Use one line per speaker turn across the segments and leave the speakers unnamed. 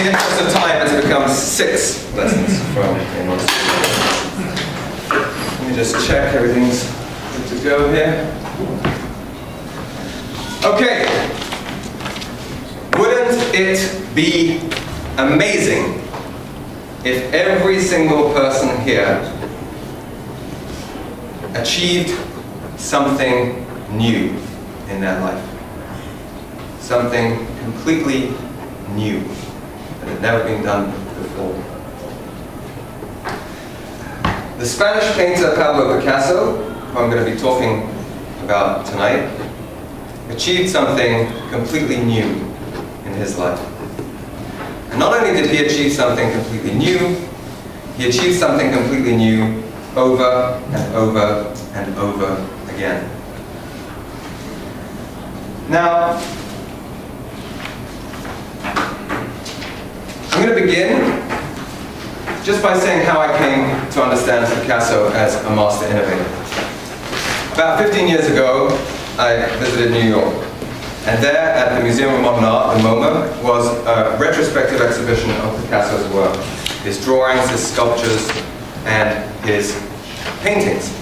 the interest of time, it's become 6 lessons from Innovator. Let me just check everything's good to go here. Okay. Wouldn't it be amazing if every single person here achieved something new in their life? Something completely new that had never been done before. The Spanish painter Pablo Picasso, who I'm going to be talking about tonight, achieved something completely new in his life. And not only did he achieve something completely new, he achieved something completely new over and over and over again. Now, I'm going to begin just by saying how I came to understand Picasso as a master innovator. About 15 years ago, I visited New York. And there at the Museum of Modern Art, the MoMA, was a retrospective exhibition of Picasso's work. His drawings, his sculptures, and his paintings.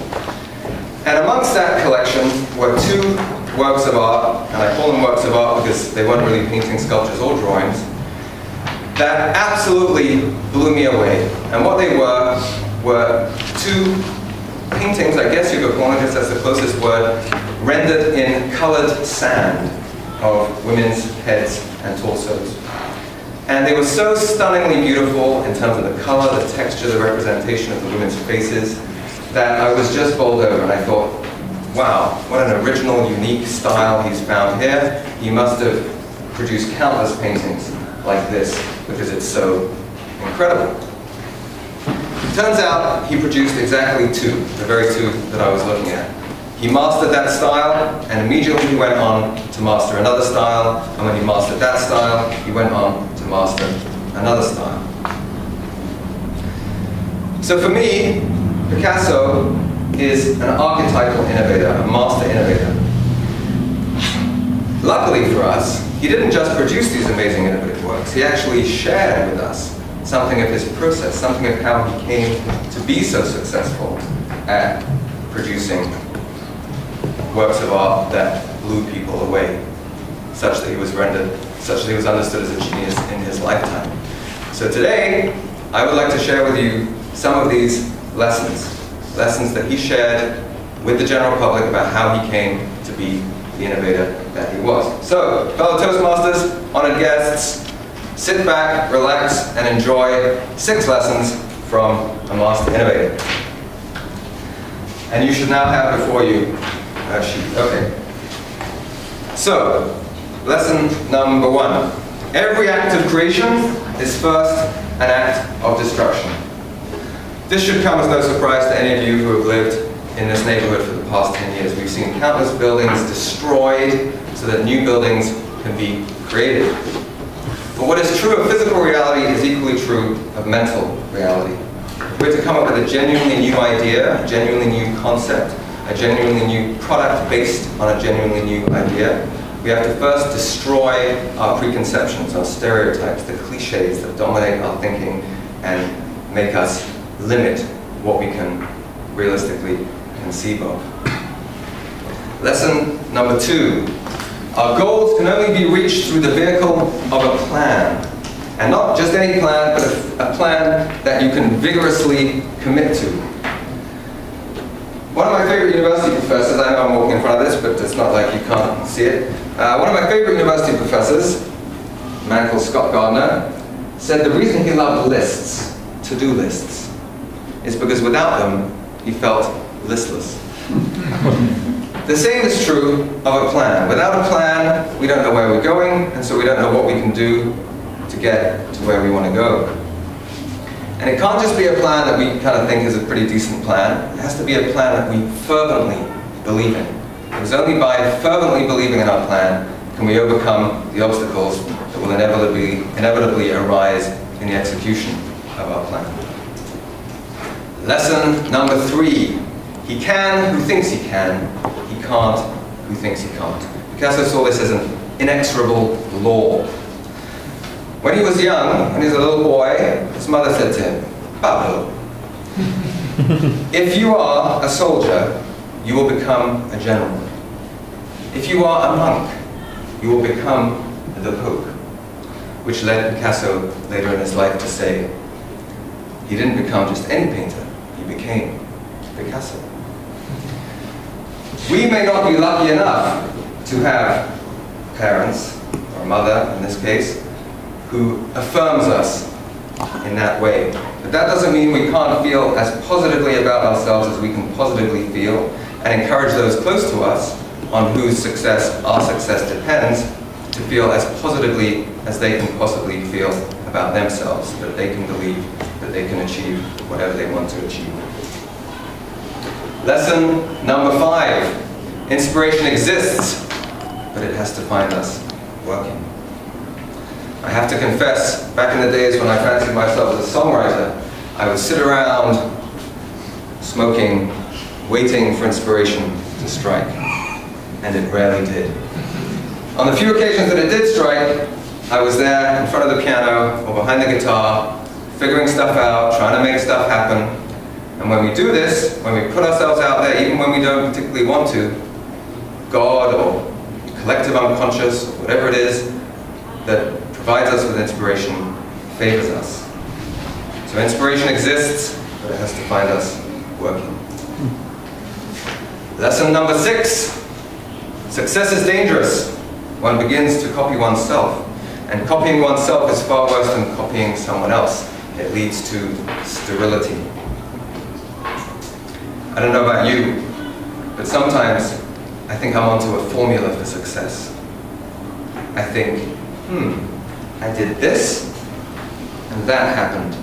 And amongst that collection were 2 works of art, and I call them works of art because they weren't really paintings, sculptures, or drawings, that absolutely blew me away. And what they were 2 paintings, I guess you could call it, that's the closest word, rendered in colored sand of women's heads and torsos. And they were so stunningly beautiful in terms of the color, the texture, the representation of the women's faces, that I was just bowled over, and I thought, wow, what an original, unique style he's found here. He must have produced countless paintings like this, because it's so incredible. It turns out he produced exactly 2, the very 2 that I was looking at. He mastered that style, and immediately he went on to master another style, and when he mastered that style, he went on to master another style. So for me, Picasso is an archetypal innovator, a master innovator. Luckily for us, he didn't just produce these amazing innovative works, he actually shared with us something of his process, something of how he came to be so successful at producing works of art that blew people away, such that he was understood as a genius in his lifetime. So today, I would like to share with you some of these lessons that he shared with the general public about how he came to be the innovator that he was. So, fellow Toastmasters, honored guests, sit back, relax, and enjoy 6 lessons from a master innovator. And you should now have before you a sheet. Okay. So, lesson number 1. Every act of creation is first an act of destruction. This should come as no surprise to any of you who have lived in this neighborhood for the past 10 years. We've seen countless buildings destroyed so that new buildings can be created. But what is true of physical reality is equally true of mental reality. If we're to come up with a genuinely new idea, a genuinely new concept, a genuinely new product based on a genuinely new idea, we have to first destroy our preconceptions, our stereotypes, the cliches that dominate our thinking and make us limit what we can realistically conceive of. Lesson number 2. Our goals can only be reached through the vehicle of a plan. And not just any plan, but a plan that you can vigorously commit to. One of my favorite university professors, I know I'm walking in front of this, but it's not like you can't see it. One of my favorite university professors, a man called Scott Gardner, said the reason he loved lists, to-do lists, is because without them, he felt listless. The same is true of a plan. Without a plan, we don't know where we're going, and so we don't know what we can do to get to where we want to go. And it can't just be a plan that we kind of think is a pretty decent plan. It has to be a plan that we fervently believe in. It was only by fervently believing in our plan can we overcome the obstacles that will inevitably arise in the execution of our plan. Lesson number 3. He can who thinks he can, he can't who thinks he can't. Picasso saw this as an inexorable law. When he was young, when he was a little boy, his mother said to him, "Pablo, if you are a soldier, you will become a general. If you are a monk, you will become the Pope," which led Picasso later in his life to say, he didn't become just any painter, he became Picasso. We may not be lucky enough to have parents, or a mother in this case, who affirms us in that way. But that doesn't mean we can't feel as positively about ourselves as we can positively feel, and encourage those close to us, on whose success our success depends, to feel as positively as they can possibly feel about themselves, that they can believe that they can achieve whatever they want to achieve. Lesson number 5. Inspiration exists, but it has to find us working. I have to confess, back in the days when I fancied myself as a songwriter, I would sit around smoking, waiting for inspiration to strike, and it rarely did. On the few occasions that it did strike, I was there in front of the piano or behind the guitar, figuring stuff out, trying to make stuff happen. And when we do this, when we put ourselves out there, even when we don't particularly want to, God or collective unconscious, or whatever it is that provides us with inspiration, favors us. So inspiration exists, but it has to find us working. Lesson number 6. Success is dangerous. One begins to copy oneself. And copying oneself is far worse than copying someone else. It leads to sterility. I don't know about you, but sometimes I think I'm onto a formula for success. I think, I did this, and that happened.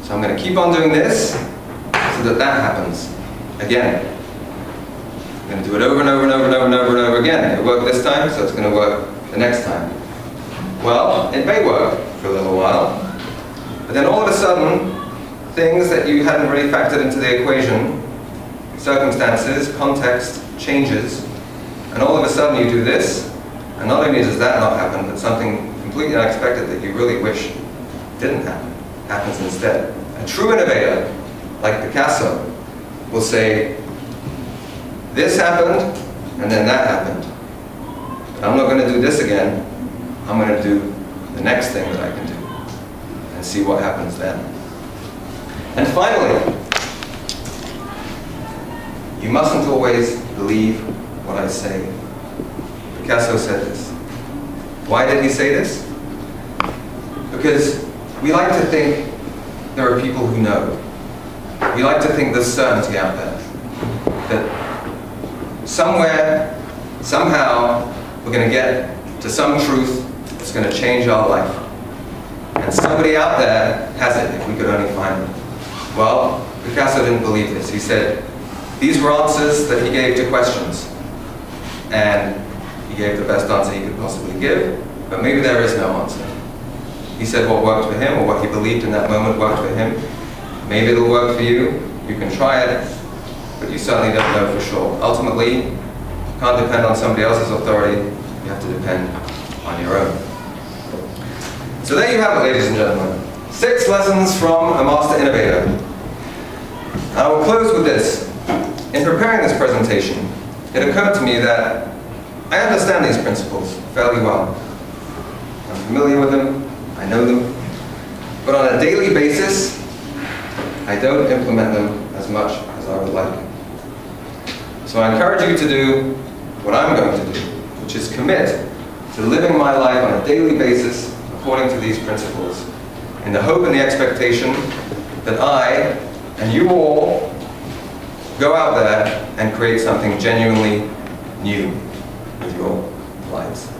So I'm going to keep on doing this, so that that happens again. I'm going to do it over and over and over and over and over and over again. It worked this time, so it's going to work the next time. Well, it may work for a little while, but then all of a sudden, things that you hadn't really factored into the equation, circumstances, context, changes, and all of a sudden you do this, and not only does that not happen, but something completely unexpected that you really wish didn't happen, happens instead. A true innovator, like Picasso, will say, this happened, and then that happened. But I'm not going to do this again. I'm going to do the next thing that I can do, and see what happens then. And finally, you mustn't always believe what I say. Picasso said this. Why did he say this? Because we like to think there are people who know. We like to think there's certainty out there. That somewhere, somehow, we're going to get to some truth that's going to change our life. And somebody out there has it, if we could only find it. Well, Picasso didn't believe this. He said, these were answers that he gave to questions. And he gave the best answer he could possibly give, but maybe there is no answer. He said what worked for him, or what he believed in that moment worked for him. Maybe it'll work for you. You can try it, but you certainly don't know for sure. Ultimately, you can't depend on somebody else's authority. You have to depend on your own. So there you have it, ladies and gentlemen. 6 lessons from a master innovator. I will close with this. In preparing this presentation, it occurred to me that I understand these principles fairly well. I'm familiar with them, I know them, but on a daily basis, I don't implement them as much as I would like. So I encourage you to do what I'm going to do, which is commit to living my life on a daily basis according to these principles, in the hope and the expectation that I and you all go out there and create something genuinely new with your lives.